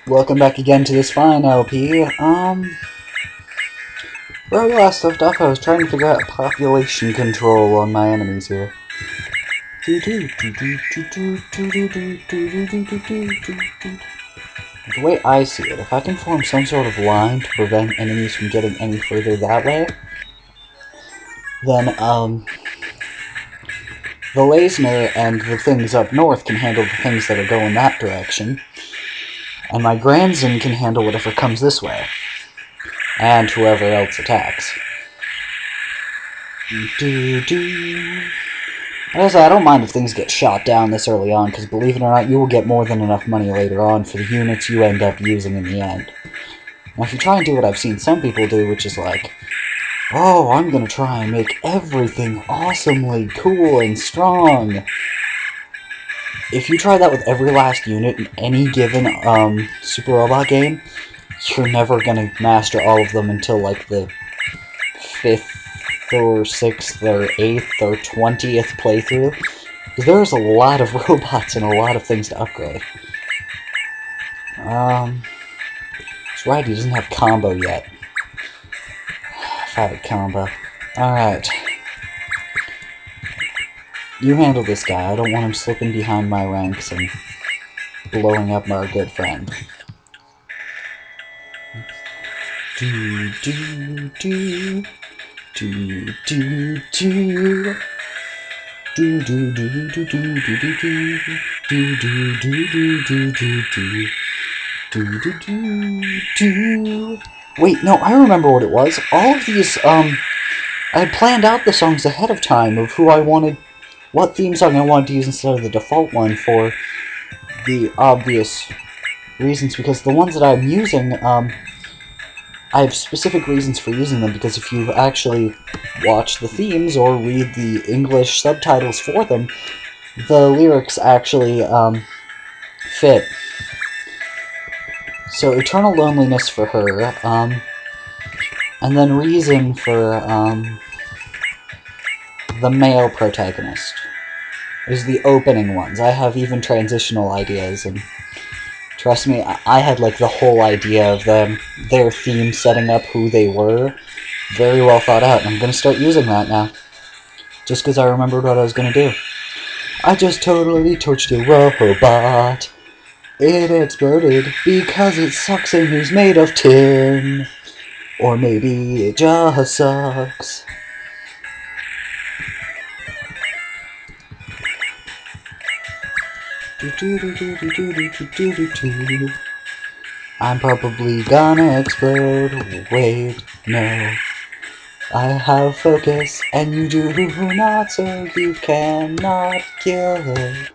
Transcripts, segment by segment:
Welcome back again to this fine LP. Where we last left off, I was trying to figure out population control on my enemies here. The way I see it, if I can form some sort of line to prevent enemies from getting any further that way, then, the Lasner and the things up north can handle the things that are going that direction, and my grandson can handle whatever comes this way. And whoever else attacks. As I don't mind if things get shot down this early on, because believe it or not, you will get more than enough money later on for the units you end up using in the end. Now, if you try and do what I've seen some people do, which is like, oh, I'm gonna try and make everything awesomely cool and strong. If you try that with every last unit in any given Super Robot game, you're never gonna master all of them until like the 5th or 6th or 8th or 20th playthrough. Because there's a lot of robots and a lot of things to upgrade. That's right, he doesn't have combo yet. Fight combo. Alright. You handle this guy. I don't want him slipping behind my ranks and blowing up our good friend. Do do do do do do do do do do do do do do do. Wait, no, I remember what it was. All of these, I had planned out the songs ahead of time of who I wanted, what theme song I wanted to use instead of the default one for the obvious reasons, because the ones that I'm using, I have specific reasons for using them, because if you actually watch the themes or read the English subtitles for them, the lyrics actually fit. So Eternal Loneliness for her, and then Reason for the male protagonist is the opening ones. I have even transitional ideas, and trust me, I had like the whole idea of their theme setting up who they were very well thought out, and I'm gonna start using that now. Just because I remembered what I was gonna do. I just totally torched a robot. It exploded because it sucks and is made of tin. Or maybe it just sucks. I'm probably gonna explode. Wait, no. I have focus, and you do not, so you cannot kill him.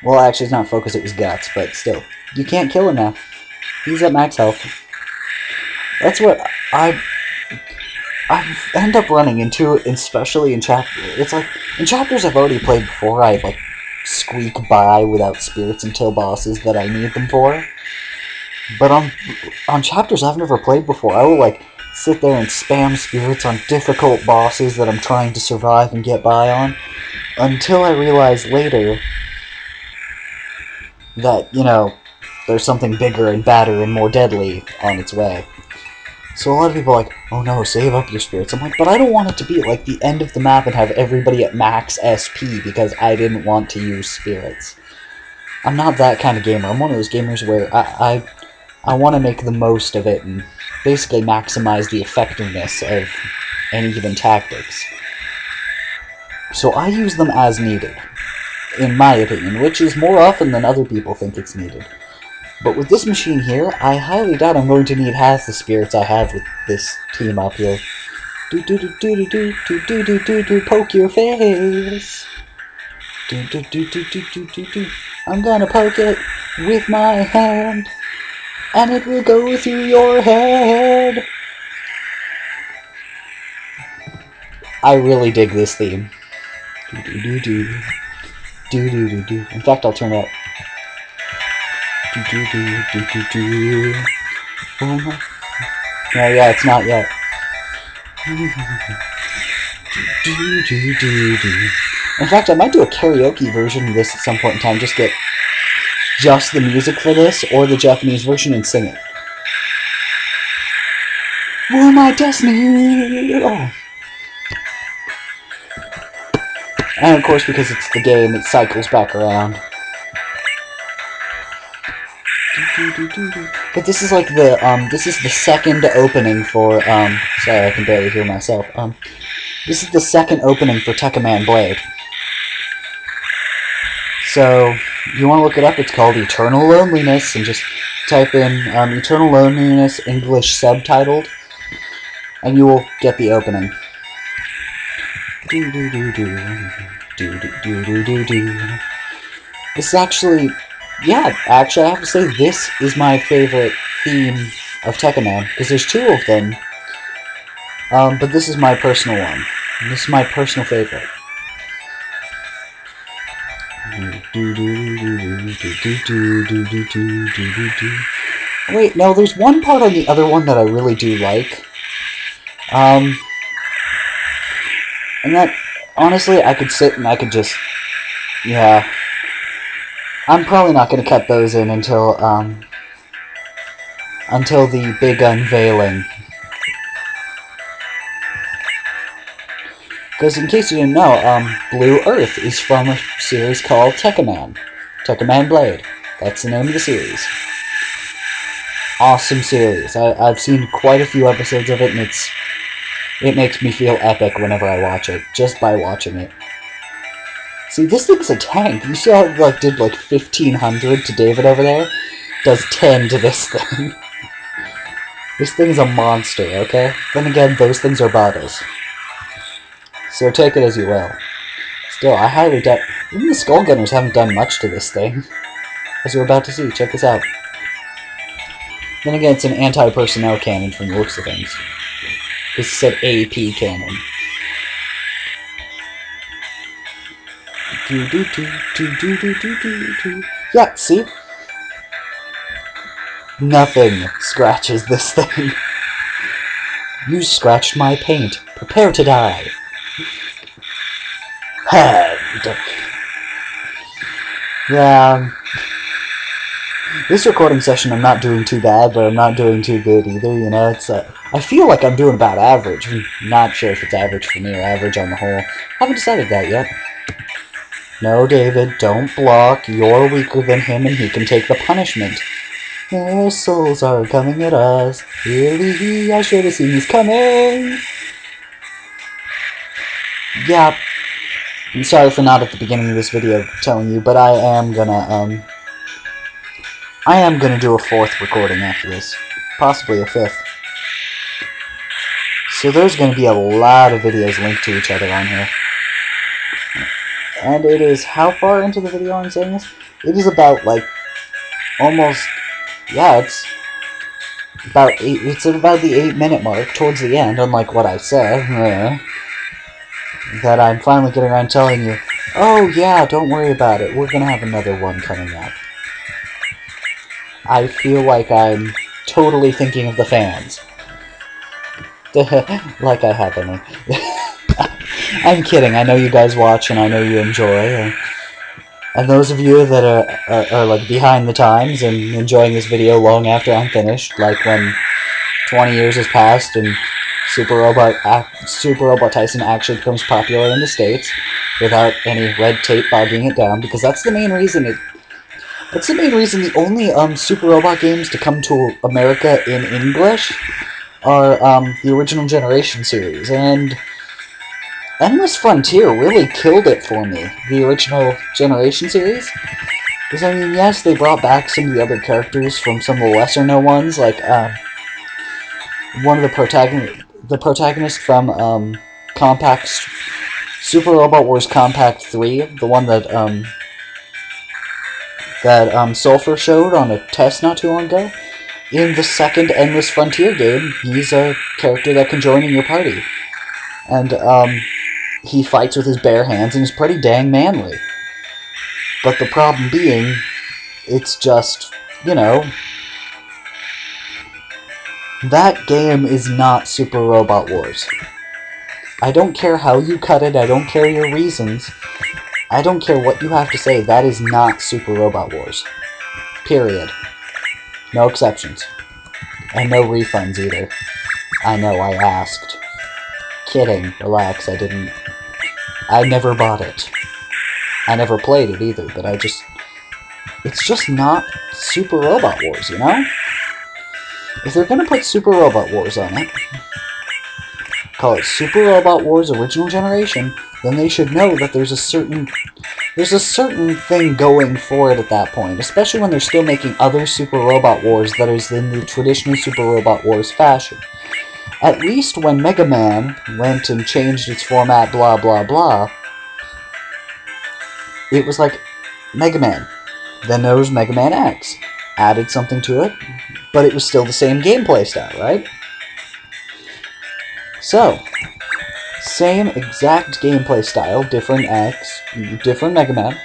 Well, actually, it's not focus, it was guts, but still. You can't kill him now. He's at max health. That's what I end up running into, especially in chapters. It's like, in chapters I've already played before, I like squeak by without spirits until bosses that I need them for. But on chapters I've never played before, I will like sit there and spam spirits on difficult bosses that I'm trying to survive and get by on, until I realize later that, you know, there's something bigger and badder and more deadly on its way. So a lot of people are like, oh no, save up your spirits. I'm like, but I don't want it to be at like the end of the map and have everybody at max SP because I didn't want to use spirits. I'm not that kind of gamer. I'm one of those gamers where I want to make the most of it and basically maximize the effectiveness of any given tactics. So I use them as needed, in my opinion, which is more often than other people think it's needed. But with this machine here, I highly doubt I'm going to need half the spirits I have with this team up here. Do do do do do do do do do do, poke your face. Do do do do do do do do. I'm gonna poke it with my hand, and it will go through your head. I really dig this theme. Do do do do do do do do. In fact, I'll turn it up. Do do do do do do. No, yeah, it's not yet. Do do do do. In fact, I might do a karaoke version of this at some point in time. Just just the music for this or the Japanese version and sing it. Were my destiny. Oh. And of course, because it's the game, it cycles back around. But this is like the this is the second opening for sorry, I can barely hear myself. This is the second opening for Tekkaman Blade. So you want to look it up? It's called Eternal Loneliness, and just type in Eternal Loneliness English subtitled, and you will get the opening. This is actually, yeah, actually I have to say this is my favorite theme of Tekkaman, because there's two of them, but this is my personal one. This is my personal favorite. Wait, no, there's one part on the other one that I really do like. And that, honestly, I could sit and I could just, yeah. I'm probably not going to cut those in until the big unveiling. Because in case you didn't know, Blue Earth is from a series called Tekkaman. Tekkaman Blade. That's the name of the series. Awesome series. I've seen quite a few episodes of it, and it makes me feel epic whenever I watch it, just by watching it. See, this thing's a tank. You see how it like, did like 1,500 to David over there? Does 10 to this thing. This thing's a monster, okay? Then again, those things are bottles. So take it as you will. Still, I highly doubt... Even the Skull Gunners haven't done much to this thing. As you're about to see, check this out. Then again, it's an anti-personnel cannon from the looks of things. This said AP cannon. Yeah, see? Nothing scratches this thing. You scratched my paint. Prepare to die. Hand. Yeah. This recording session I'm not doing too bad, but I'm not doing too good either, you know? It's I feel like I'm doing about average. I'm not sure if it's average for me or average on the whole. Haven't decided that yet. No, David, don't block. You're weaker than him and he can take the punishment. Their souls are coming at us. Really, I should have seen these coming. Yeah. I'm sorry for not at the beginning of this video telling you, but I am gonna do a fourth recording after this. Possibly a fifth. So there's gonna be a lot of videos linked to each other on here. And it is, how far into the video I'm saying this? It is about, like, almost, yeah, it's about the 8-minute mark, towards the end, unlike what I said. That I'm finally getting around telling you, oh yeah, don't worry about it, we're gonna have another one coming up. I feel like I'm totally thinking of the fans. Like I have any. I'm kidding, I know you guys watch and I know you enjoy. And those of you that are like behind the times and enjoying this video long after I'm finished, like when 20 years has passed and Super Robot Taisen actually becomes popular in the States without any red tape bogging it down, because that's the main reason the only Super Robot games to come to America in English are the original Generation series, and Endless Frontier really killed it for me, the original Generation series. Because, I mean, yes, they brought back some of the other characters from some of the lesser-known ones, like, one of the protagonist from, Super Robot Wars Compact 3, the one that Sulphur showed on a test not too long ago. In the second Endless Frontier game, he's a character that can join in your party. And, he fights with his bare hands and is pretty dang manly. But the problem being, it's just, you know, that game is not Super Robot Wars. I don't care how you cut it, I don't care your reasons, I don't care what you have to say, that is not Super Robot Wars. Period. No exceptions. And no refunds either. I know, I asked. Kidding. Relax, I didn't. I never bought it. I never played it either, but I just... It's just not Super Robot Wars, you know? If they're gonna put Super Robot Wars on it, call it Super Robot Wars Original Generation, then they should know that there's a certain thing going for it at that point, especially when they're still making other Super Robot Wars that is in the traditional Super Robot Wars fashion. At least when Mega Man went and changed its format, blah blah blah, it was like Mega Man. Then there was Mega Man X. Added something to it, but it was still the same gameplay style, right? So, same exact gameplay style, different X, different Mega Man,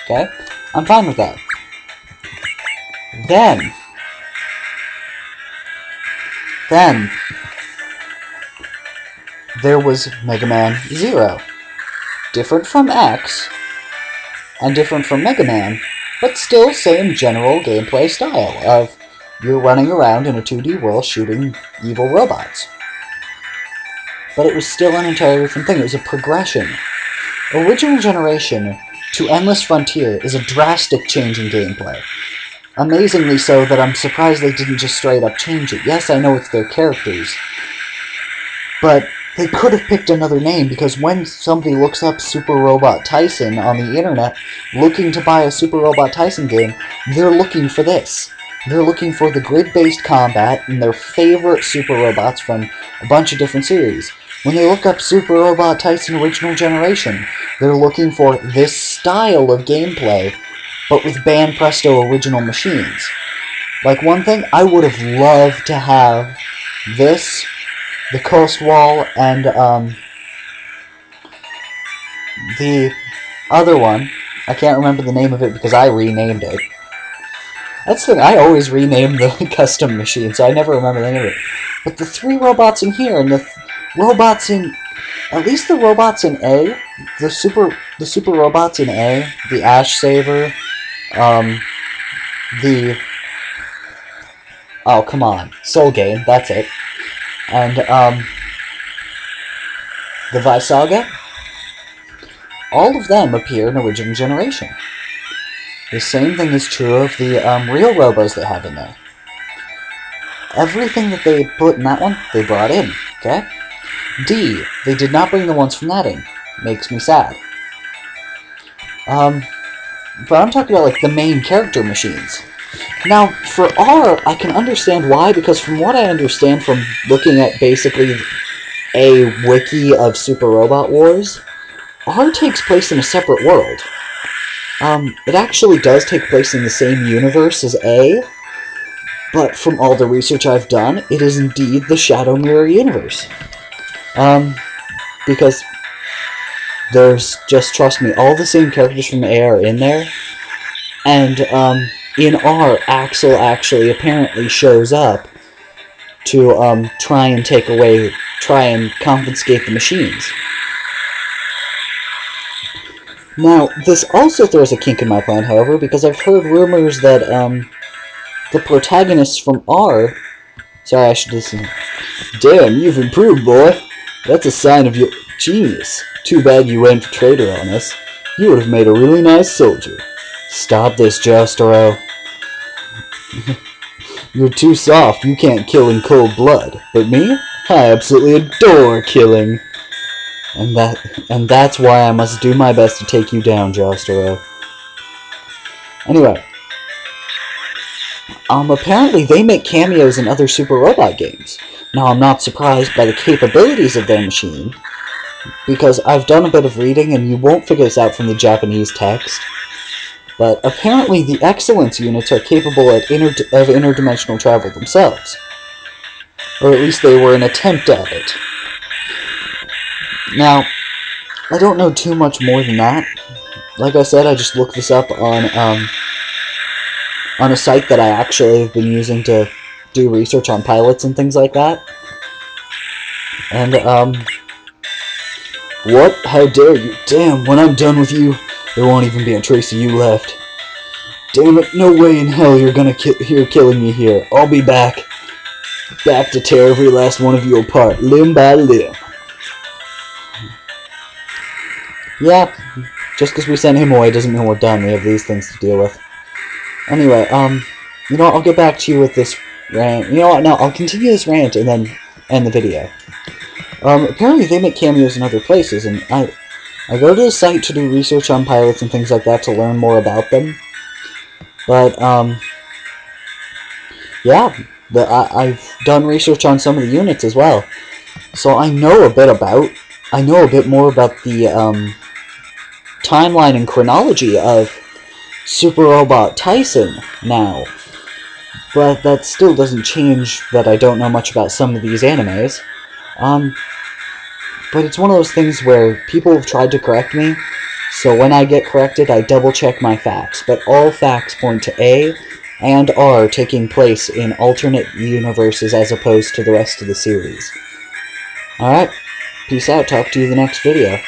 okay? I'm fine with that. Then, there was Mega Man Zero. Different from X, and different from Mega Man, but still same general gameplay style of you're running around in a 2D world shooting evil robots. But it was still an entirely different thing. It was a progression. Original Generation to Endless Frontier is a drastic change in gameplay. Amazingly so that I'm surprised they didn't just straight up change it. Yes, I know it's their characters, but they could have picked another name, because when somebody looks up Super Robot Taisen on the internet, looking to buy a Super Robot Taisen game, they're looking for this. They're looking for the grid-based combat and their favorite Super Robots from a bunch of different series. When they look up Super Robot Taisen Original Generation, they're looking for this style of gameplay, but with Ban Presto original machines. Like, one thing, I would have loved to have this, the Coast Wall, and the other one. I can't remember the name of it because I renamed it. That's the thing, I always rename the custom machine, so I never remember the name of it. But the three robots in here, and the robots in... At least the robots in A, the super robots in A, the Ash Saver, the... Oh, come on. Soul Game, that's it. And, the Visaga, all of them appear in Original Generation. The same thing is true of the, real robos they have in there. Everything that they put in that one, they brought in, okay? D, they did not bring the ones from that in. Makes me sad. But I'm talking about, like, the main character machines. Now, for R, I can understand why, because from what I understand from looking at basically a wiki of Super Robot Wars, R takes place in a separate world. It actually does take place in the same universe as A, but from all the research I've done, it is indeed the Shadow Mirror universe. Because there's, just trust me, all the same characters from A are in there, and, in R, Axel actually apparently shows up to, try and confiscate the machines. Now, this also throws a kink in my plan, however, because I've heard rumors that, the protagonists from R... Sorry, I should listen. Damn, you've improved, boy. That's a sign of your genius. Too bad you went for traitor on us. You would have made a really nice soldier. Stop this, Jostaro. You're too soft, you can't kill in cold blood. But me? I absolutely adore killing. And that's why I must do my best to take you down, Jostaro. Anyway. Apparently they make cameos in other Super Robot games. Now, I'm not surprised by the capabilities of their machine, because I've done a bit of reading, and you won't figure this out from the Japanese text. But apparently the Excellence units are capable of interdimensional travel themselves. Or at least they were an attempt at it. Now, I don't know too much more than that. Like I said, I just looked this up on a site that I actually have been using to do research on pilots and things like that. And, what? How dare you? Damn, when I'm done with you, there won't even be a trace of you left. Damn it, no way in hell you're killing me here. I'll be back. Back to tear every last one of you apart, limb by limb. Yeah, just because we sent him away doesn't mean we're done. We have these things to deal with. Anyway, you know what, I'll get back to you with this rant. You know what, no, I'll continue this rant and then end the video. Apparently they make cameos in other places, and I go to the site to do research on pilots and things like that to learn more about them. But, yeah, I've done research on some of the units as well. So I know a bit more about the, timeline and chronology of Super Robot Taisen now. But that still doesn't change that I don't know much about some of these animes. But it's one of those things where people have tried to correct me, so when I get corrected, I double-check my facts. But all facts point to A and R taking place in alternate universes as opposed to the rest of the series. Alright, peace out, talk to you in the next video.